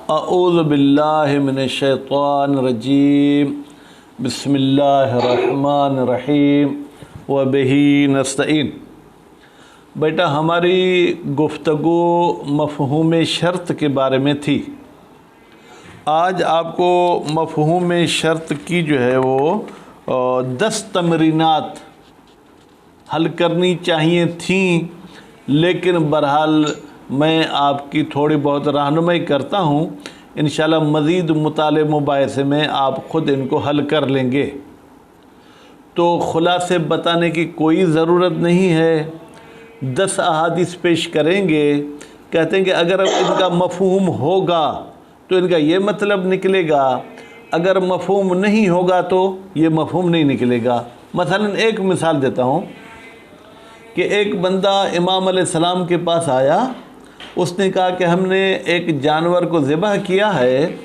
اعوذ باللہ من الشیطان الرجیم بسم اللہ الرحمن الرحیم وبہ نستعین۔ بیٹا ہماری گفتگو مفہوم شرط کے بارے میں تھی۔ آج آپ کو مفہوم شرط کی جو ہے وہ 10 تمرینات حل کرنی چاہیے تھیں، لیکن بہرحال میں آپ کی تھوڑی بہت رہنمائی کرتا ہوں۔ انشاءاللہ مزید مطالعے مباحثے میں آپ خود ان کو حل کر لیں گے، تو خلاصے بتانے کی کوئی ضرورت نہیں ہے۔ 10 احادیث پیش کریں گے، کہتے ہیں کہ اگر ان کا مفہوم ہوگا تو ان کا یہ مطلب نکلے گا، اگر مفہوم نہیں ہوگا تو یہ مفہوم نہیں نکلے گا۔ مثلا ایک مثال دیتا ہوں کہ ایک بندہ امام علیہ السلام کے پاس آیا، اس نے کہا کہ ہم نے ایک جانور کو ذبح کیا ہے،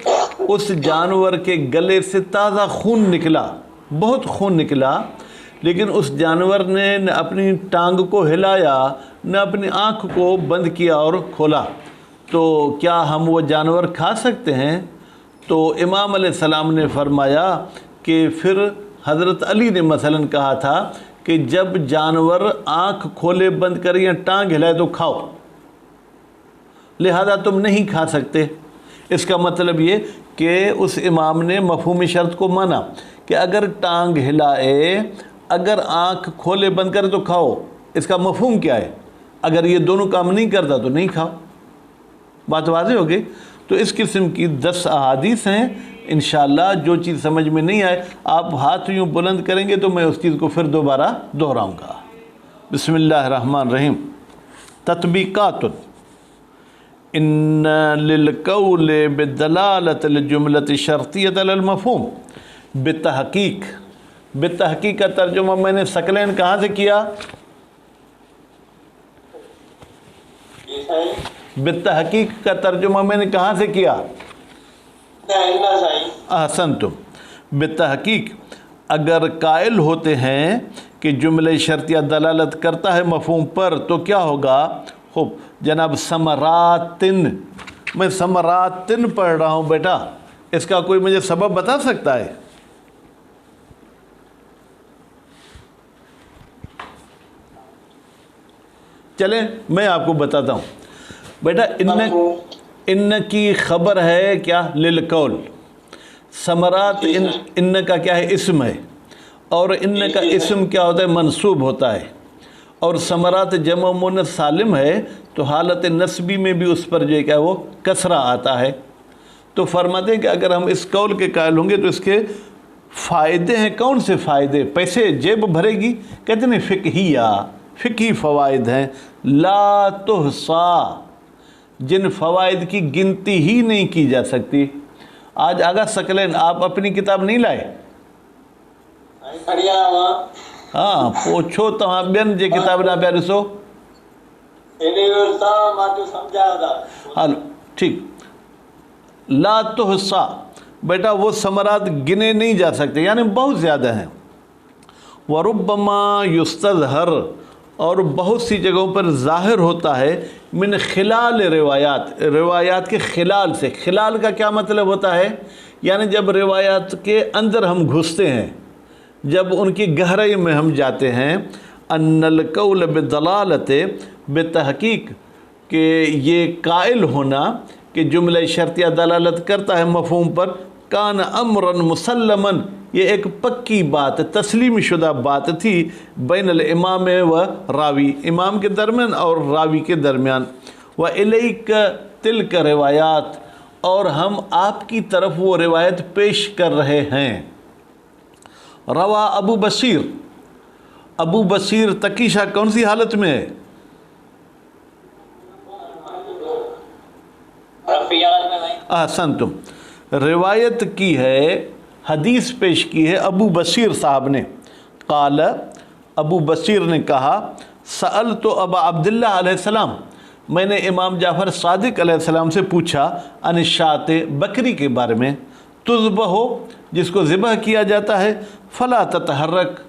اس جانور کے گلے سے تازہ خون نکلا، بہت خون نکلا، لیکن اس جانور نے نہ اپنی ٹانگ کو ہلایا نہ اپنی آنکھ کو بند کیا اور کھولا، تو کیا ہم وہ جانور کھا سکتے ہیں؟ تو امام علیہ السلام نے فرمایا کہ پھر حضرت علی نے مثلا کہا تھا کہ جب جانور آنکھ کھولے بند کرے یا ٹانگ ہلائے تو کھاؤ، لہذا تم نہیں کھا سکتے۔ اس کا مطلب یہ کہ اس امام نے مفہوم شرط کو مانا کہ اگر ٹانگ ہلائے، اگر آنکھ کھولے بند کرے تو کھاؤ۔ اس کا مفہوم کیا ہے؟ اگر یہ دونوں کام نہیں کرتا تو نہیں کھاؤ۔ بات واضح ہو گئی؟ تو اس قسم کی 10 احادیث ہیں۔ انشاءاللہ جو چیز سمجھ میں نہیں آئے آپ ہاتھ یوں بلند کریں گے تو میں اس چیز کو پھر دوبارہ دہراؤں گا۔ بسم اللہ الرحمن الرحیم۔ تطبیقات۔ ان للقول بدلالۃ الجملۃ شرطیۃ علی المفہوم بالتحقیق۔ بالتحقیق کا ترجمہ میں نے ثقلین کہاں سے کیا؟ بالتحقیق کا ترجمہ میں نے کہاں سے کیا؟ احسنتم۔ بالتحقیق اگر قائل ہوتے ہیں کہ جملہ شرطیہ دلالت کرتا ہے مفہوم پر تو کیا ہوگا؟ خوب جناب، ثمراتن، میں ثمراتن پڑھ رہا ہوں بیٹا، اس کا کوئی مجھے سبب بتا سکتا ہے؟ چلیں میں آپ کو بتاتا ہوں بیٹا۔ ان کی خبر ہے کیا؟ للقول۔ ثمرات ان کا کیا ہے؟ اسم ہے، اور ان کا اسم کیا ہوتا ہے؟ منصوب ہوتا ہے، اور ثمرات جمع مؤنث سالم ہے تو حالت نسبی میں بھی اس پر جو ہے کیا وہ کسرہ آتا ہے۔ تو فرماتے ہیں کہ اگر ہم اس قول کے قائل ہوں گے تو اس کے فائدے ہیں۔ کون سے فائدے؟ پیسے جیب بھرے گی؟ کہتے ہیں فقہیہ، فقہی فوائد ہیں، لا تحصیٰ، جن فوائد کی گنتی ہی نہیں کی جا سکتی۔ آج آگاہ ثقلین آپ اپنی کتاب نہیں لائے؟ ہاں پوچھو تمہاں بین جے کتاب نہ پیا ڈسو۔ حال ٹھیک۔ لا تحصیٰ بیٹا وہ ثمرات گنے نہیں جا سکتے، یعنی بہت زیادہ ہیں۔ وربما یستظہر، اور بہت سی جگہوں پر ظاہر ہوتا ہے، من خلال روایات، روایات کے خلال سے۔ خلال کا کیا مطلب ہوتا ہے؟ یعنی جب روایات کے اندر ہم گھستے ہیں، جب ان کی گہرائی میں ہم جاتے ہیں۔ ان القول بدلالت، بتحقیق کہ یہ قائل ہونا کہ جملہ شرطیہ دلالت کرتا ہے مفہوم پر، کان امرا مسلما، یہ ایک پکی بات، تسلیم شدہ بات تھی، بین الامام و راوی، امام کے درمیان اور راوی کے درمیان۔ وَإِلَيْكَ تِلْكَ روایات، اور ہم آپ کی طرف وہ روایت پیش کر رہے ہیں۔ روا ابو بصیر، ابو بصیر تقی شاہ کون سی حالت میں ہے؟ احسنتم۔ روایت کی ہے، حدیث پیش کی ہے ابو بصیر صاحب نے۔ قال، ابو بصیر نے کہا، سألت ابا عبداللہ علیہ السلام، میں نے امام جعفر صادق علیہ السلام سے پوچھا، عن الشاۃ، بکری کے بارے میں، تذبح، جس کو ذبح کیا جاتا ہے، فلا تتحرک،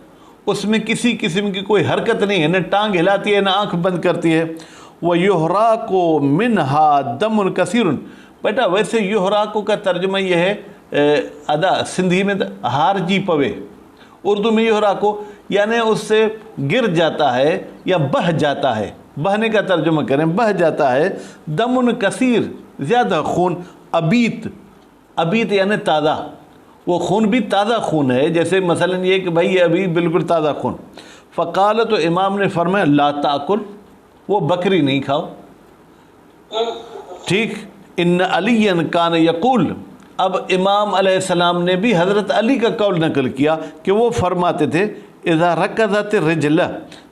اس میں کسی قسم کی کوئی حرکت نہیں ہے، نہ ٹانگ ہلاتی ہے نہ آنکھ بند کرتی ہے۔ وَيُحْرَاقُ مِنْهَا دَمٌ كَثِيرٌ، بیٹا ویسے یحراکو کا ترجمہ یہ ہے ادا، سندھی میں ہار جی پوے، اردو میں یحراکو یعنی اس سے گر جاتا ہے یا بہہ جاتا ہے، بہنے کا ترجمہ کریں، بہہ جاتا ہے، دمن کثیر زیادہ خون، ابیت، ابیت یعنی تازہ، وہ خون بھی تازہ خون ہے، جیسے مثلا یہ کہ بھائی یہ ابھی بالکل تازہ خون۔ فقال، تو امام نے فرمایا لا تاکل، وہ بکری نہیں کھاؤ، ٹھیک۔ ان علی کان یقول، اب امام علیہ السلام نے بھی حضرت علی کا قول نقل کیا کہ وہ فرماتے تھے اذا رکضت الرجل،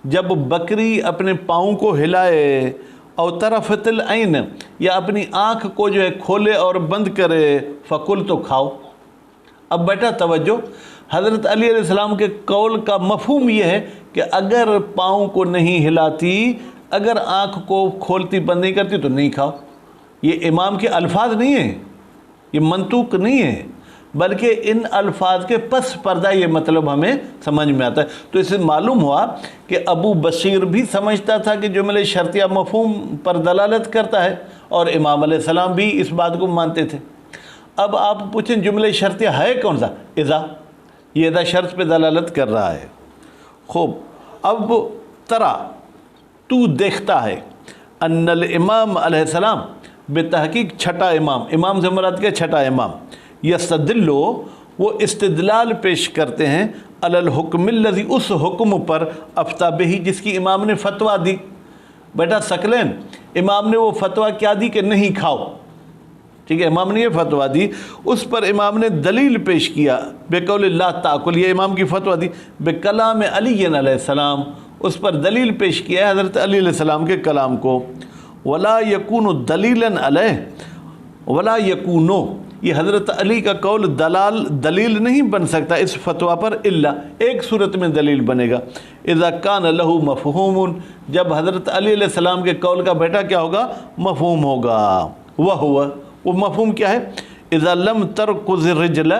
جب بکری اپنے پاؤں کو ہلائے، او طرفت العین، یا اپنی آنکھ کو جو ہے کھولے اور بند کرے، فکل، تو کھاؤ۔ اب بیٹا توجہ، حضرت علی علیہ السلام کے قول کا مفہوم یہ ہے کہ اگر پاؤں کو نہیں ہلاتی، اگر آنکھ کو کھولتی بند نہیں کرتی تو نہیں کھاؤ۔ یہ امام کے الفاظ نہیں ہیں، یہ منطوق نہیں ہے، بلکہ ان الفاظ کے پس پردہ یہ مطلب ہمیں سمجھ میں آتا ہے۔ تو اس سے معلوم ہوا کہ ابو بصیر بھی سمجھتا تھا کہ جملہ شرطیہ مفہوم پر دلالت کرتا ہے، اور امام علیہ السلام بھی اس بات کو مانتے تھے۔ اب آپ پوچھیں جملہ شرطیہ ہے کون سا؟ اذا، یہ اذا شرط پہ دلالت کر رہا ہے۔ خوب، اب ترا، تو دیکھتا ہے، ان الامام علیہ السلام، بتحقیق چھٹا امام، امام سے مراد کے چھٹا امام، یستدلو، وہ استدلال پیش کرتے ہیں، علی الحکم الذی، اس حکم پر، افتہ بہی، جس کی امام نے فتویٰ دی۔ بیٹا ثقلین، امام نے وہ فتویٰ کیا دی کہ نہیں کھاؤ، ٹھیک ہے، امام نے یہ فتویٰ دی، اس پر امام نے دلیل پیش کیا، بقول اللہ تاکل، یہ امام کی فتویٰ دی، بکلام علی علیہ السلام، اس پر دلیل پیش کیا ہے حضرت علی علیہ السلام کے کلام کو۔ ولا یکون دلیلا علیہ، ولا یکونو، یہ حضرت علی کا قول دلیل نہیں بن سکتا اس فتویٰ پر، الا، ایک صورت میں دلیل بنے گا، اذا کان لہ مفہوم، جب حضرت علی علیہ السلام کے قول کا بیٹا کیا ہوگا؟ مفہوم ہوگا۔ وہ مفہوم کیا ہے؟ اذا لم ترکز الرجل،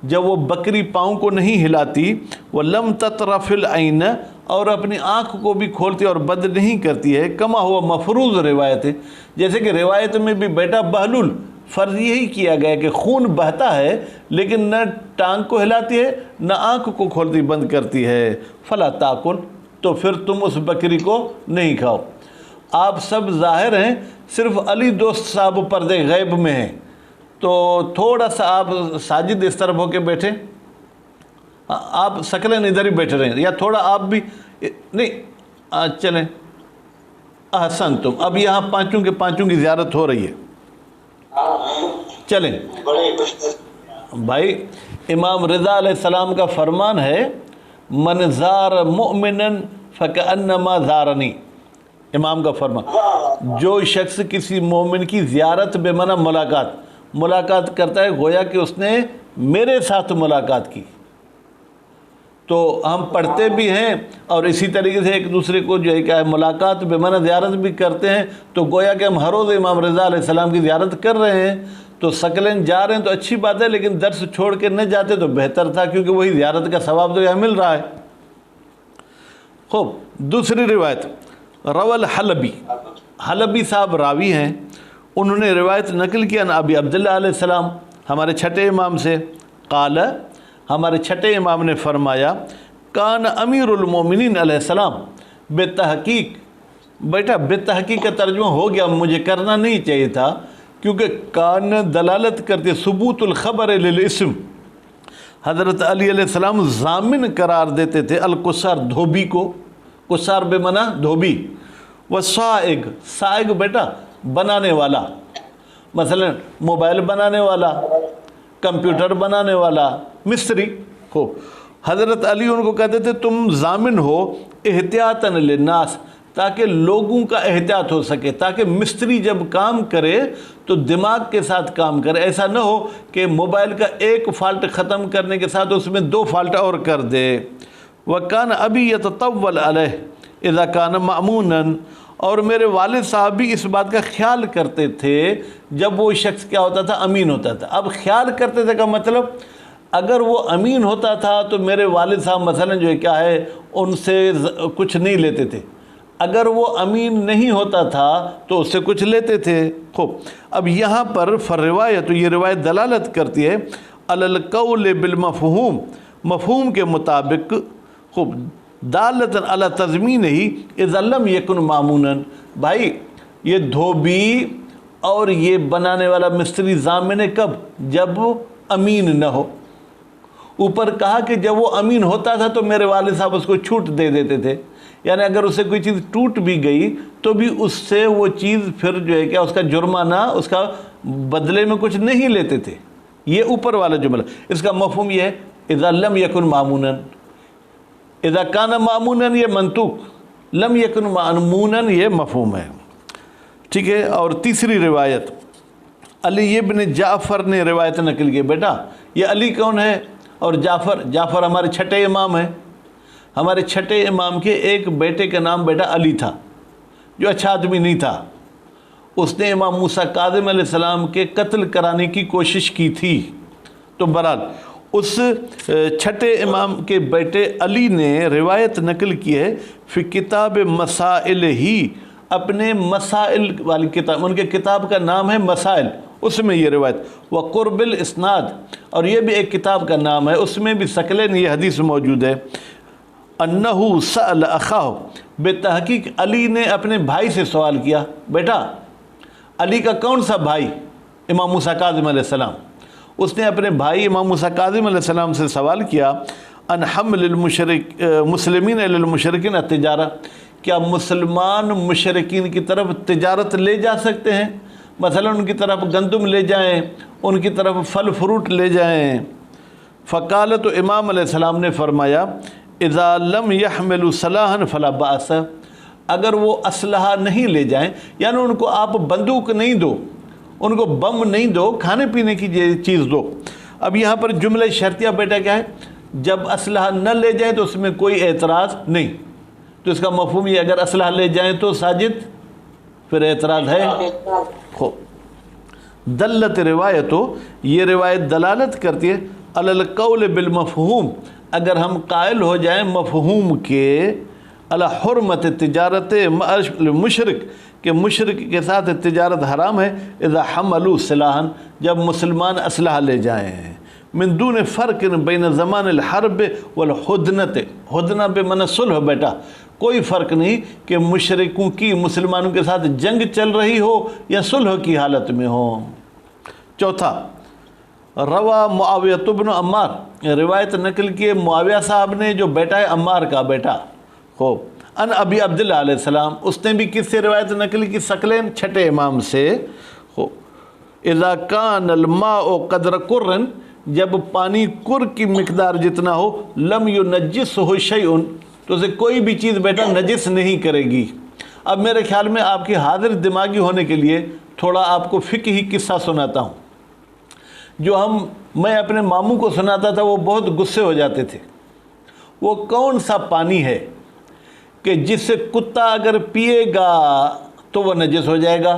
جب وہ بکری پاؤں کو نہیں ہلاتی، ولم تطرف العین، اور اپنی آنکھ کو بھی کھولتی اور بند نہیں کرتی ہے، کما ہوا مفروض روایت ہے، جیسے کہ روایت میں بھی بیٹا بہلول فرض یہی کیا گیا کہ خون بہتا ہے لیکن نہ ٹانگ کو ہلاتی ہے نہ آنکھ کو کھولتی بند کرتی ہے، فلا تاکل، تو پھر تم اس بکری کو نہیں کھاؤ۔ آپ سب ظاہر ہیں، صرف علی دوست صاحب پردے غیب میں ہیں، تو تھوڑا سا آپ ساجد اس طرف ہو کے بیٹھیں، آپ ثقلین ادھر ہی بیٹھے رہیں، یا تھوڑا آپ بھی نہیں چلیں، احسن تم، اب یہاں پانچوں کے پانچوں کی زیارت ہو رہی ہے، چلیں بھائی۔ امام رضا علیہ السلام کا فرمان ہے، من زار مؤمنا فکأنما زارنی، امام کا فرمان، جو شخص کسی مومن کی زیارت بے معنی ملاقات کرتا ہے، گویا کہ اس نے میرے ساتھ ملاقات کی۔ تو ہم پڑھتے بھی ہیں اور اسی طریقے سے ایک دوسرے کو جو ہے کیا ہے ملاقات بے معنی زیارت بھی کرتے ہیں، تو گویا کہ ہم ہر روز امام رضا علیہ السلام کی زیارت کر رہے ہیں۔ تو ثقلین جا رہے ہیں تو اچھی بات ہے، لیکن درس چھوڑ کے نہ جاتے تو بہتر تھا، کیونکہ وہی زیارت کا ثواب تو یہاں مل رہا ہے۔ خوب، دوسری روایت، روال حلبی، حلبی صاحب راوی ہیں، انہوں نے روایت نقل کیا نا ابی عبداللہ علیہ السلام، ہمارے چھٹے امام سے، قال، ہمارے چھٹے امام نے فرمایا، کان امیر المومنین علیہ السلام، بے تحقیق، بیٹا بے تحقیق کا ترجمہ ہو گیا، مجھے کرنا نہیں چاہیے تھا، کیونکہ کان دلالت کرتے ثبوت الخبر للاسم، حضرت علی علیہ السلام ضامن قرار دیتے تھے القصار، دھوبی کو، قصار بے منع دھوبی، وصائغ، صائغ بیٹا بنانے والا، مثلا موبائل بنانے والا، کمپیوٹر بنانے والا، مستری ہو، حضرت علی ان کو کہتے تھے تم ضامن ہو احتیاطاً للناس، تاکہ لوگوں کا احتیاط ہو سکے، تاکہ مستری جب کام کرے تو دماغ کے ساتھ کام کرے، ایسا نہ ہو کہ موبائل کا ایک فالٹ ختم کرنے کے ساتھ اس میں 2 فالٹ اور کر دے۔ وَكَانَ أَبِي يَتَطَوَّلْ عَلَيْهِ إِذَا كَانَ مَأْمُونًا، اور میرے والد صاحب بھی اس بات کا خیال کرتے تھے جب وہ شخص کیا ہوتا تھا؟ امین ہوتا تھا۔ اب خیال کرتے تھے کا مطلب، اگر وہ امین ہوتا تھا تو میرے والد صاحب مثلا جو ہے کیا ہے ان سے کچھ نہیں لیتے تھے، اگر وہ امین نہیں ہوتا تھا تو اس سے کچھ لیتے تھے۔ خوب، اب یہاں پر فالروایت، یہ روایت دلالت کرتی ہے علی القول بالمفہوم، مفہوم کے مطابق، خوب، دالۃ علی تضمین ہی اذا لم یکن مامونا۔ بھائی یہ دھوبی اور یہ بنانے والا مستری ضامن ہے کب؟ جب امین نہ ہو۔ اوپر کہا کہ جب وہ امین ہوتا تھا تو میرے والد صاحب اس کو چھوٹ دے دیتے تھے، یعنی اگر اسے کوئی چیز ٹوٹ بھی گئی تو بھی اس سے وہ چیز پھر جو ہے کیا اس کا جرمانہ، اس کا بدلے میں کچھ نہیں لیتے تھے۔ یہ اوپر والا جملہ، اس کا مفہوم یہ ہے اذا لم یکن مامونا، اذا کان مامونا یہ منطوق، لم یکن مامونا یہ مفہوم ہے، ٹھیک ہے۔ اور تیسری روایت علی ابن جعفر نے روایت نقل کی۔ بیٹا یہ علی کون ہے اور جعفر ہمارے چھٹے امام ہیں۔ ہمارے چھٹے امام کے ایک بیٹے کا نام بیٹا علی تھا، جو اچھا آدمی نہیں تھا۔ اس نے امام موسیٰ کاظم علیہ السلام کے قتل کرانے کی کوشش کی تھی۔ تو بہرحال اس چھٹے امام کے بیٹے علی نے روایت نقل کی ہے فی کتاب مسائل ہی، اپنے مسائل والی کتاب، ان کے کتاب کا نام ہے مسائل، اس میں یہ روایت، وقرب الاسناد، اور یہ بھی ایک کتاب کا نام ہے، اس میں بھی ثقلین یہ حدیث موجود ہے، انہو سأل اخاہ، بے تحقیق علی نے اپنے بھائی سے سوال کیا۔ بیٹا علی کا کون سا بھائی؟ امام موسیٰ کاظم علیہ السلام۔ اس نے اپنے بھائی امام موسیٰ کاظم علیہ السلام سے سوال کیا ان حمل مسلمین علی المشرکین التجارہ، کیا مسلمان مشرکین کی طرف تجارت لے جا سکتے ہیں؟ مثلا ان کی طرف گندم لے جائیں، ان کی طرف پھل فروٹ لے جائیں۔ فقال، تو امام علیہ السلام نے فرمایا اذا لم يحملوا سلاحا فلا باس، اگر وہ اسلحہ نہیں لے جائیں، یعنی ان کو آپ بندوق نہیں دو، ان کو بم نہیں دو، کھانے پینے کی چیز دو۔ اب یہاں پر جملہ شرطیہ بیٹا کیا ہے؟ جب اسلحہ نہ لے جائیں تو اس میں کوئی اعتراض نہیں، تو اس کا مفہوم یہ اگر اسلحہ لے جائیں تو ساجد پھر اعتراض ہے۔ دلت روایتو، یہ روایت دلالت کرتی ہے علی القول بالمفہوم، اگر ہم قائل ہو جائیں مفہوم کے، علی حرمت تجارت مشرک، کہ مشرک کے ساتھ تجارت حرام ہے، اذا حملوا سلاحا، جب مسلمان اسلحہ لے جائیں، من دون فرق بین زمان الحرب والحدنت، حدنہ بمعنی صلح بیٹا، کوئی فرق نہیں کہ مشرکوں کی مسلمانوں کے ساتھ جنگ چل رہی ہو یا صلح کی حالت میں ہو۔ چوتھا، روا معاویہ بن عمار، روایت نقل کی معاویہ صاحب نے جو بیٹا ہے عمار کا بیٹا، خوب، ان ابی عبداللہ علیہ السلام، اس نے بھی کس سے روایت نقل کی؟ ثقلین چھٹے امام سے۔ خوب، اذا کان الماء قدر قرن، جب پانی کر کی مقدار جتنا ہو، لم ینجسہ شیء، تو اسے کوئی بھی چیز بیٹا نجس نہیں کرے گی۔ اب میرے خیال میں آپ کی حاضر دماغی ہونے کے لیے تھوڑا آپ کو فقہی قصہ سناتا ہوں، جو میں اپنے ماموں کو سناتا تھا، وہ بہت غصے ہو جاتے تھے۔ وہ کون سا پانی ہے کہ جس سے کتا اگر پیے گا تو وہ نجس ہو جائے گا،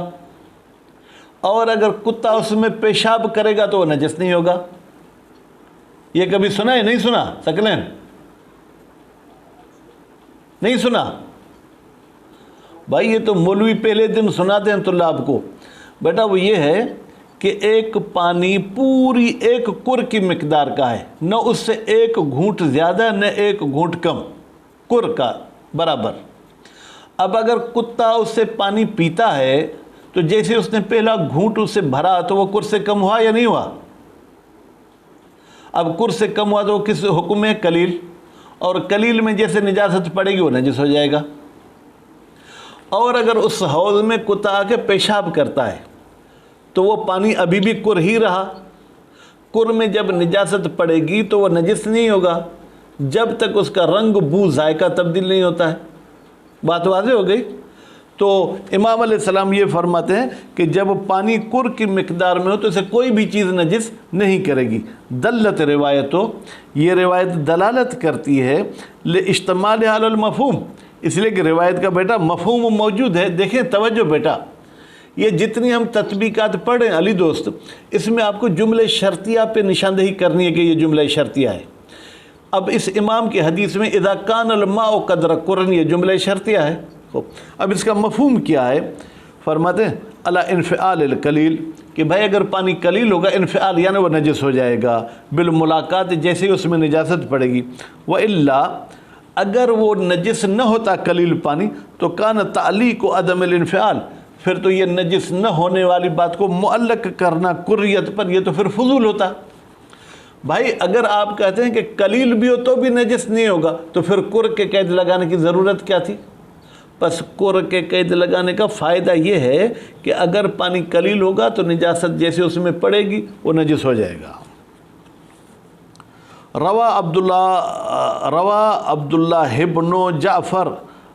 اور اگر کتا اس میں پیشاب کرے گا تو وہ نجس نہیں ہوگا؟ یہ کبھی سنا ہے؟ نہیں سنا؟ ثقلین نہیں سنا؟ بھائی یہ تو مولوی پہلے دن سناتے ہیں طلاب کو۔ بیٹا وہ یہ ہے کہ ایک پانی پوری ایک کر کی مقدار کا ہے، نہ اس سے ایک گھونٹ زیادہ نہ ایک گھونٹ کم، کر کا برابر۔ اب اگر کتا اس سے پانی پیتا ہے تو جیسے اس نے پہلا گھونٹ اس سے بھرا تو وہ کر سے کم ہوا یا نہیں ہوا؟ اب کر سے کم ہوا تو وہ کس حکم ہے؟ قلیل، اور قلیل میں جیسے نجاست پڑے گی وہ نجس ہو جائے گا۔ اور اگر اس حوض میں کتا آ کے پیشاب کرتا ہے تو وہ پانی ابھی بھی کر ہی رہا، کر میں جب نجاست پڑے گی تو وہ نجس نہیں ہوگا جب تک اس کا رنگ بو ذائقہ تبدیل نہیں ہوتا ہے۔ بات واضح ہو گئی؟ تو امام علیہ السلام یہ فرماتے ہیں کہ جب پانی کر کی مقدار میں ہو تو اسے کوئی بھی چیز نجس نہیں کرے گی۔ دلت روایتو، یہ روایت دلالت کرتی ہے لاجتماع علی المفہوم، اس لیے کہ روایت کا بیٹا مفہوم موجود ہے۔ دیکھیں توجہ بیٹا، یہ جتنی ہم تطبیقات پڑھ رہے ہیں علی دوست، اس میں آپ کو جملہ شرطیہ پہ نشاندہی کرنی ہے کہ یہ جملہ شرطیہ ہے۔ اب اس امام کی حدیث میں اذا کان الماء قدر قرن، یہ جملہ شرطیہ ہے، اب اس کا مفہوم کیا ہے؟ فرماتے ہیں الا انفعال القلیل، کہ بھائی اگر پانی قلیل ہوگا انفعال یعنی وہ نجس ہو جائے گا بالملاقات، جیسے ہی اس میں نجاست پڑے گی. وَإِلَّا، اگر وہ نجس نہ ہوتا قلیل پانی تو کان تعلیق و عدم الانفعال، پھر تو یہ نجس نہ ہونے والی بات کو معلق کرنا کریت پر یہ تو پھر فضول ہوتا. بھائی اگر آپ کہتے ہیں کہ قلیل بھی ہو تو بھی نجس نہیں ہوگا تو پھر کر کے قید لگانے کی ضرورت کیا تھی؟ پس کر کے قید لگانے کا فائدہ یہ ہے کہ اگر پانی قلیل ہوگا تو نجاست جیسے اس میں پڑے گی وہ نجس ہو جائے گا. روا عبداللہ ابن جعفر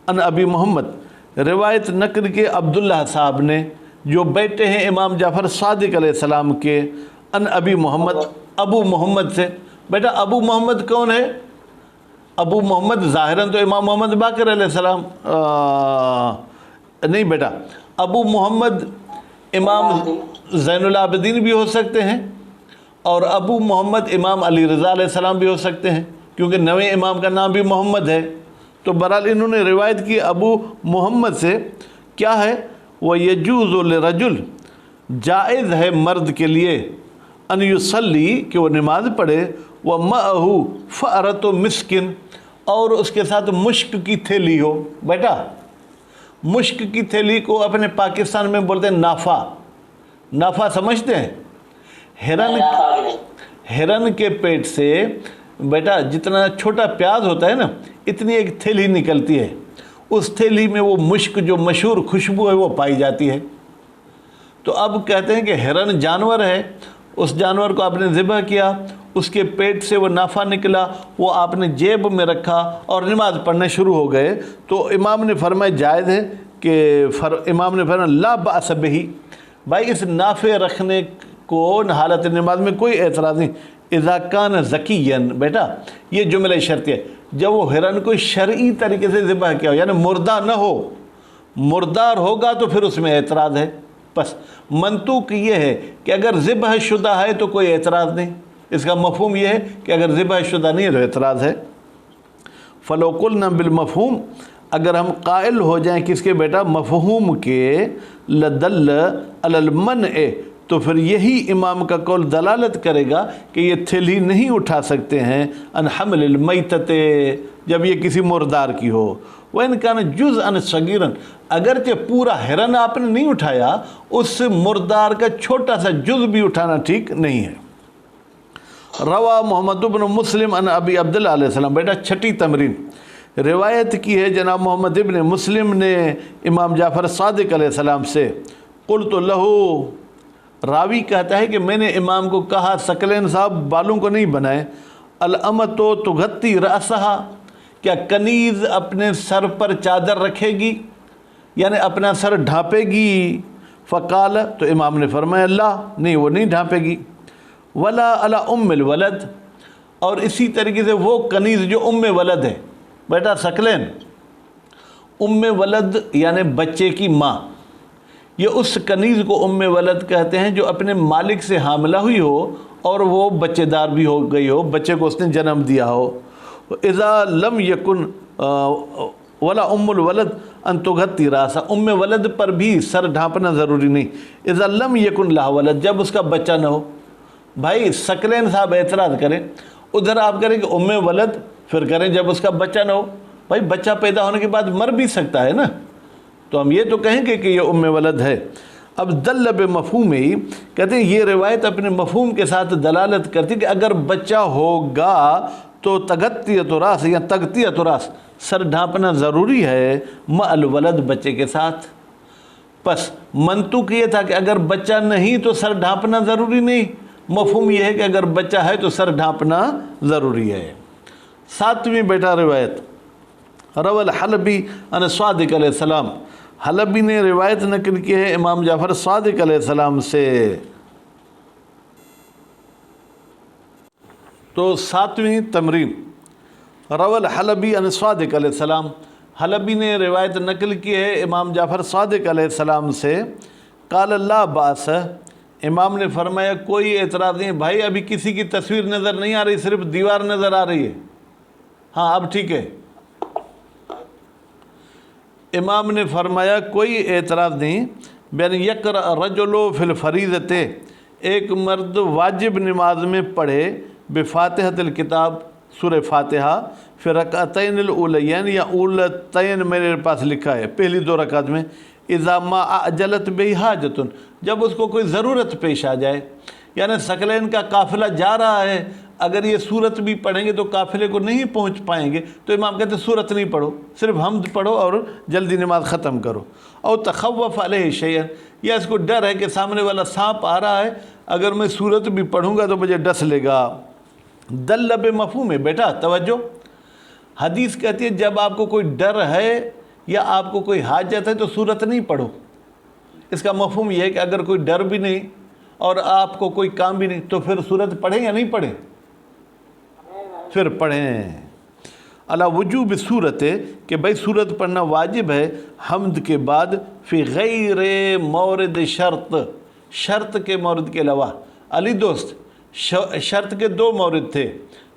ان ابی محمد، روایت نقل کے عبداللہ صاحب نے جو بیٹے ہیں امام جعفر صادق علیہ السلام کے، ان ابی محمد، ابو محمد سے. بیٹا ابو محمد کون ہے؟ ابو محمد ظاہراً تو امام محمد باقر علیہ السلام نہیں بیٹا، ابو محمد امام زین العابدین بھی ہو سکتے ہیں اور ابو محمد امام علی رضا علیہ السلام بھی ہو سکتے ہیں، کیونکہ نویں امام کا نام بھی محمد ہے. تو بہرحال انہوں نے روایت کی ابو محمد سے. کیا ہے؟ وَيَجُوزُ لِرَجُلٍ، جائز ہے مرد کے لیے، ان یصلی، کہ وہ نماز پڑھے، وَمَعَهُ فَأْرَةُ مِسْكٍ، اور اس کے ساتھ مشک کی تھیلی ہو. بیٹا مشک کی تھیلی کو اپنے پاکستان میں بولتے ہیں نافا. نافا سمجھتے ہیں؟ ہرن کے پیٹ سے بیٹا جتنا چھوٹا پیاز ہوتا ہے نا اتنی ایک تھیلی نکلتی ہے، اس تھیلی میں وہ مشک جو مشہور خوشبو ہے وہ پائی جاتی ہے. تو اب کہتے ہیں کہ ہرن جانور ہے، اس جانور کو آپ نے ذبح کیا، اس کے پیٹ سے وہ نافع نکلا، وہ آپ نے جیب میں رکھا اور نماز پڑھنے شروع ہو گئے. تو امام نے فرمایا جائز ہے کہ امام نے فرمایا لا بأس بہ، بھائی اس نافع رکھنے کو حالت نماز میں کوئی اعتراض نہیں. اذا کان ذکیًا، بیٹا یہ جملہ شرطی ہے، جب وہ ہرن کو شرعی طریقے سے ذبح کیا ہو، یعنی مردہ نہ ہو. مردار ہوگا تو پھر اس میں اعتراض ہے. بس منطوق یہ ہے کہ اگر ذبح شدہ ہے تو کوئی اعتراض نہیں. اس کا مفہوم یہ ہے کہ اگر ذبح شدہ نہیں ہے تو اعتراض ہے. فلو قلنا بالمفہوم، اگر ہم قائل ہو جائیں کس کے بیٹا؟ مفہوم کے، لدل علی المنع، تو پھر یہی امام کا قول دلالت کرے گا کہ یہ تھیلی نہیں اٹھا سکتے ہیں ان حمل المیتۃ، جب یہ کسی مردار کی ہو. وَإِنْ كَانَ جُزْءًا صَغِيرًا، اگرچہ پورا ہرن آپ نے نہیں اٹھایا، اس مردار کا چھوٹا سا جز بھی اٹھانا ٹھیک نہیں ہے. روا محمد بن مسلم ان ابی عبداللہ علیہ السلام، بیٹا چھٹی تمرین روایت کی ہے جناب محمد ابن مسلم نے امام جعفر صادق علیہ السلام سے. قلت لہو، راوی کہتا ہے کہ میں نے امام کو کہا ثقلین صاحب بالوں کو نہیں بنائے. الامۃ تغطی رأسہا، کیا کنیز اپنے سر پر چادر رکھے گی یعنی اپنا سر ڈھانپے گی؟ فقال، تو امام نے فرمایا اللہ، نہیں وہ نہیں ڈھانپے گی. ولا علی ام الولد، اور اسی طریقے سے وہ کنیز جو ام ولد ہے. بیٹا ثقلین، ام ولد یعنی بچے کی ماں، یہ اس کنیز کو ام ولد کہتے ہیں جو اپنے مالک سے حاملہ ہوئی ہو اور وہ بچے دار بھی ہو گئی ہو، بچے کو اس نے جنم دیا ہو. اذا لم یکن ولا ام الولد ان تغطی راسا، ام ولد پر بھی سر ڈھانپنا ضروری نہیں. اذا لم یکن لہا ولد، جب اس کا بچہ نہ ہو. بھائی ثقلین صاحب اعتراض کریں، ادھر آپ کریں کہ ام ولد، پھر کریں جب اس کا بچہ نہ ہو. بھائی بچہ پیدا ہونے کے بعد مر بھی سکتا ہے نا، تو ہم یہ تو کہیں گے کہ یہ ام ولد ہے. اب دل بمفہوم ہی، کہتے ہیں یہ روایت اپنے مفہوم کے ساتھ دلالت کرتی کہ اگر بچہ ہوگا تو تغطیۃ راس یا تغطیۃ راس، سر ڈھانپنا ضروری ہے مع الولد، بچے کے ساتھ. پس منطق یہ تھا کہ اگر بچہ نہیں تو سر ڈھانپنا ضروری نہیں. مفہوم یہ ہے کہ اگر بچہ ہے تو سر ڈھانپنا ضروری ہے. ساتویں بیٹا روایت، روى الحلبی عن صادق علیہ السلام، حلبی نے روایت نقل کی ہے امام جعفر صادق علیہ السلام سے. تو ساتویں تمرین، روى الحلبی عن صادق علیہ السلام، حلبی نے روایت نقل کی ہے امام جعفر صادق علیہ السلام سے. قال لا باس، امام نے فرمایا کوئی اعتراض نہیں. بھائی ابھی کسی کی تصویر نظر نہیں آ رہی، صرف دیوار نظر آ رہی ہے. ہاں اب ٹھیک ہے. امام نے فرمایا کوئی اعتراض نہیں، بین یقرأ الرجل فی الفریضۃ، ایک مرد واجب نماز میں پڑھے بفاتحۃ الکتاب، سورہ فاتحہ، فی رکعتین الاولین، یا اولتین میرے پاس لکھا ہے پہلی 2 رکعت میں، اذا ما اعجلت بہ حاجۃ، جب اس کو کوئی ضرورت پیش آ جائے، یعنی ثقلین کا قافلہ جا رہا ہے، اگر یہ سورت بھی پڑھیں گے تو قافلے کو نہیں پہنچ پائیں گے، تو امام کہتے ہیں سورت نہیں پڑھو، صرف حمد پڑھو اور جلدی نماز ختم کرو۔ اور تخوف علیہ شیئا، یا اس کو ڈر ہے کہ سامنے والا سانپ آ رہا ہے، اگر میں سورت بھی پڑھوں گا تو مجھے ڈس لے گا۔ دل بمفہوم ہے، بیٹا توجہ، حدیث کہتی ہے جب آپ کو کوئی ڈر ہے یا آپ کو کوئی حاجت ہے تو سورت نہیں پڑھو۔ اس کا مفہوم یہ ہے کہ اگر کوئی ڈر بھی نہیں اور آپ کو کوئی کام بھی نہیں تو پھر سورت پڑھیں یا نہیں پڑھیں؟ پھر پڑھیں۔ علی وجوب صورت، کہ بھائی سورت پڑھنا واجب ہے حمد کے بعد، فی غیر مورد شرط، شرط کے مورد کے علاوہ۔ علی دوست، شرط کے 2 مورد تھے،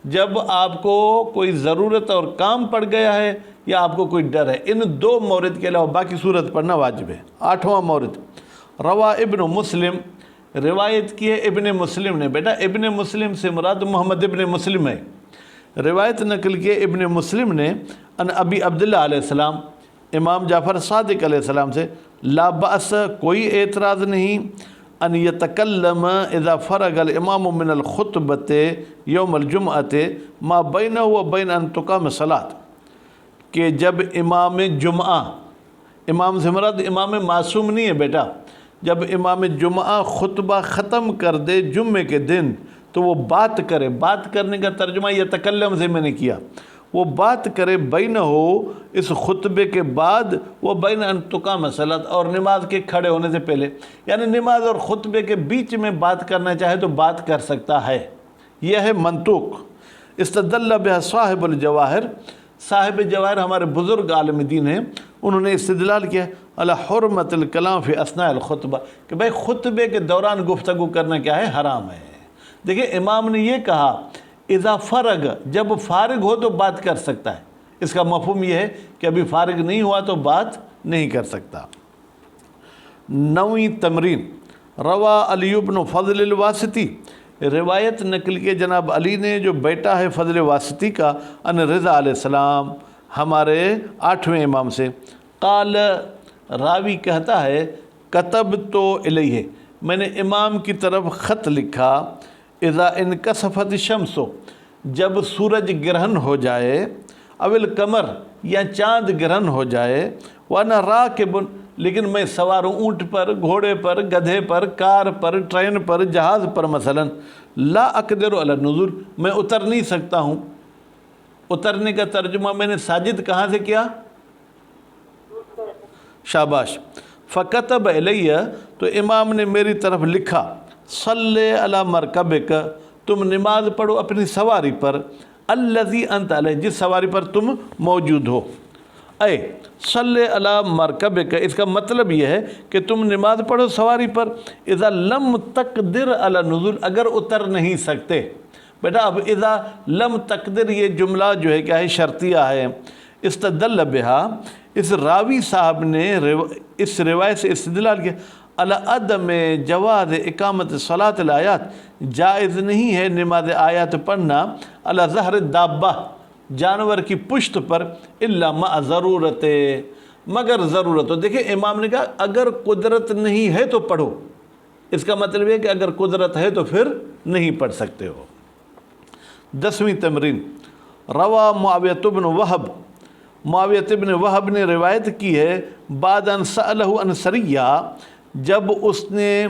جب آپ کو کوئی ضرورت اور کام پڑ گیا ہے یا آپ کو کوئی ڈر ہے، ان 2 مورد کے علاوہ باقی سورت پڑھنا واجب ہے۔ 8واں مورد، روا ابن مسلم، روایت کی ہے ابن مسلم نے، بیٹا ابن مسلم سے مراد محمد ابن مسلم ہے، روایت نقل کی ابن مسلم نے ان ابی عبداللہ علیہ السلام، امام جعفر صادق علیہ السلام سے، لا بأس، کوئی اعتراض نہیں، ان یتکلم اذا فرغ الامام من الخطبۃ یوم الجمعۃ ما بینہ و بین ان تقام الصلاۃ، کہ جب امام جمعہ، امام سے مراد امام معصوم نہیں ہے بیٹا، جب امام جمعہ خطبہ ختم کر دے جمعے کے دن تو وہ بات کرے، بات کرنے کا ترجمہ یتکلم سے میں نے کیا، وہ بات کرے بینہ ہو اس خطبے کے بعد، وہ بین ان تقام الصلاۃ، اور نماز کے کھڑے ہونے سے پہلے، یعنی نماز اور خطبے کے بیچ میں بات کرنا چاہے تو بات کر سکتا ہے، یہ ہے منطوق۔ استدل بہ صاحب الجواہر، صاحب جواہر ہمارے بزرگ عالم دین ہیں، انہوں نے استدلال کیا علی حرمت الکلام فی اثناء الخطبہ، کہ بھائی خطبے کے دوران گفتگو کرنا کیا ہے؟ حرام ہے۔ دیکھیں امام نے یہ کہا اذا فرغ، جب فارغ ہو تو بات کر سکتا ہے، اس کا مفہوم یہ ہے کہ ابھی فارغ نہیں ہوا تو بات نہیں کر سکتا۔ 9ویں تمرین، روا علی بن فضل الواسطی، روایت نقل کے جناب علی نے جو بیٹا ہے فضل واسطی کا، ان رضا علیہ السلام، ہمارے 8ویں امام سے، قال، راوی کہتا ہے کتب تو الیہ، میں نے امام کی طرف خط لکھا، اذا انکسفت الشمس، جب سورج گرہن ہو جائے، او القمر، یا چاند گرہن ہو جائے، وانا راکب، لیکن میں سوار ہوں اونٹ پر، گھوڑے پر، گدھے پر، کار پر، ٹرین پر، جہاز پر مثلا، لا اقدر علی النزول، میں اتر نہیں سکتا ہوں۔ اترنے کا ترجمہ میں نے ساجد کہاں سے کیا؟ شاباش۔ فکتب الیہ، تو امام نے میری طرف لکھا، صلی علی مرکبک، تم نماز پڑھو اپنی سواری پر، الذی انت علیہ، جس سواری پر تم موجود ہو، اے صلی علی مرکبک، اس کا مطلب یہ ہے کہ تم نماز پڑھو سواری پر، اذا لم تقدر علی النزول، اگر اتر نہیں سکتے۔ بیٹا اب اذا لم تقدر یہ جملہ جو ہے کیا ہے؟ شرطیہ ہے۔ استدل بہا، اس راوی صاحب نے اس روایت سے استدلال کیا، علی عدم جواز اقامت صلاۃ الآیات، جائز نہیں ہے نماز آیات پڑھنا، علی ظہر دابہ، جانور کی پشت پر، الا مع ضرورت، مگر ضرورت ہو۔ دیکھیں امام نے کہا اگر قدرت نہیں ہے تو پڑھو، اس کا مطلب ہے کہ اگر قدرت ہے تو پھر نہیں پڑھ سکتے ہو۔ 10ویں تمرین، روا معاویہ بن وہب، معاویہ بن وہب نے روایت کی ہے، بعد ان سألہ عن سریہ، جب اس نے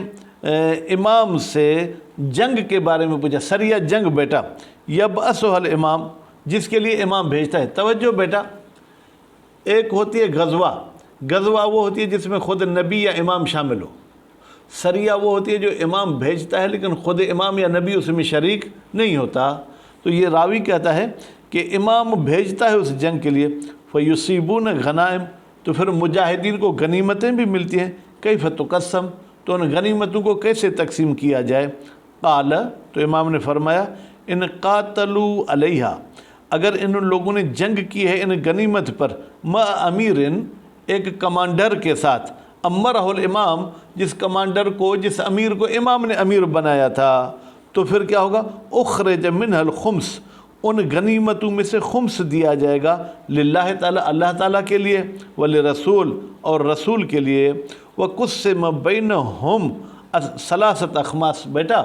امام سے جنگ کے بارے میں پوچھا، سریہ جنگ بیٹا، یبعثہ الامام، جس کے لیے امام بھیجتا ہے۔ توجہ بیٹا، ایک ہوتی ہے غزوہ، غزوہ وہ ہوتی ہے جس میں خود نبی یا امام شامل ہو، سریہ وہ ہوتی ہے جو امام بھیجتا ہے لیکن خود امام یا نبی اس میں شریک نہیں ہوتا۔ تو یہ راوی کہتا ہے کہ امام بھیجتا ہے اس جنگ کے لیے، فیصیبون غنائم، تو پھر مجاہدین کو غنیمتیں بھی ملتی ہیں، کیف تقسم، تو ان غنیمتوں کو کیسے تقسیم کیا جائے؟ قال، تو امام نے فرمایا، ان قاتلوا علیہا، اگر ان لوگوں نے جنگ کی ہے ان غنیمت پر، ما امیر، ایک کمانڈر کے ساتھ، امرہ الامام، جس کمانڈر کو، جس امیر کو امام نے امیر بنایا تھا، تو پھر کیا ہوگا؟ اخرج منہ الخمس، ان غنیمتوں میں سے خمس دیا جائے گا، للہ تعالیٰ، اللہ تعالیٰ کے لیے، ولرسول، اور رسول کے لیے، وقسم بینہم ثلاثۃ اخماس، بیٹا،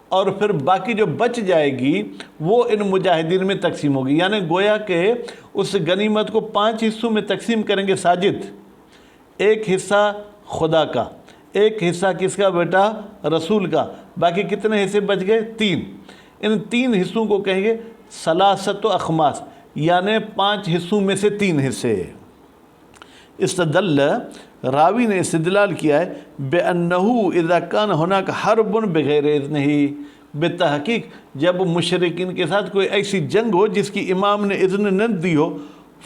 اور پھر باقی جو بچ جائے گی وہ ان مجاہدین میں تقسیم ہوگی، یعنی گویا کہ اس غنیمت کو 5 حصوں میں تقسیم کریں گے ساجد، ایک حصہ خدا کا، ایک حصہ کس کا بیٹا؟ رسول کا، باقی کتنے حصے بچ گئے؟ 3۔ ان 3 حصوں کو کہیں گے ثلاثۃ اخماس، یعنی 5 حصوں میں سے 3 حصے۔ استدل، راوی نے استدلال کیا ہے بِأَنَّهُ إِذَا كَانَ هُنَاكَ حَرْبٌ بِغَيْرِ إِذْنِهِ، بتحقیق جب مشرکین کے ساتھ کوئی ایسی جنگ ہو جس کی امام نے اذن نہ دی ہو،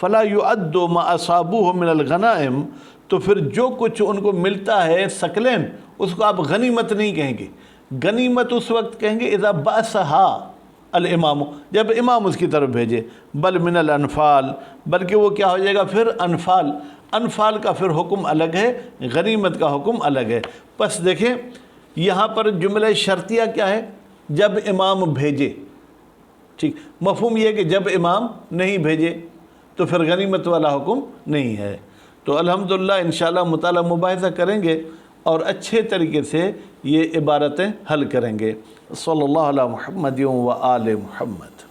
فَلَا يُعَدُّ مَا أَصَابُوهُ مِنَ الْغَنَائِمِ، تو پھر جو کچھ ان کو ملتا ہے ثقلین، اس کو آپ غنیمت نہیں کہیں گے، غنیمت اس وقت کہیں گے اذا بأسها الامام، جب امام اس کی طرف بھیجے، بل من الانفال، بلکہ وہ کیا ہو جائے گا پھر؟ انفال، انفال کا پھر حکم الگ ہے، غنیمت کا حکم الگ ہے۔ پس دیکھیں یہاں پر جملہ شرطیہ کیا ہے؟ جب امام بھیجے، ٹھیک، مفہوم یہ ہے کہ جب امام نہیں بھیجے تو پھر غنیمت والا حکم نہیں ہے۔ تو الحمدللہ انشاءاللہ مطالعہ مباحثہ کریں گے اور اچھے طریقے سے یہ عبارتیں حل کریں گے۔ صلی اللہ علی محمد و آل محمد۔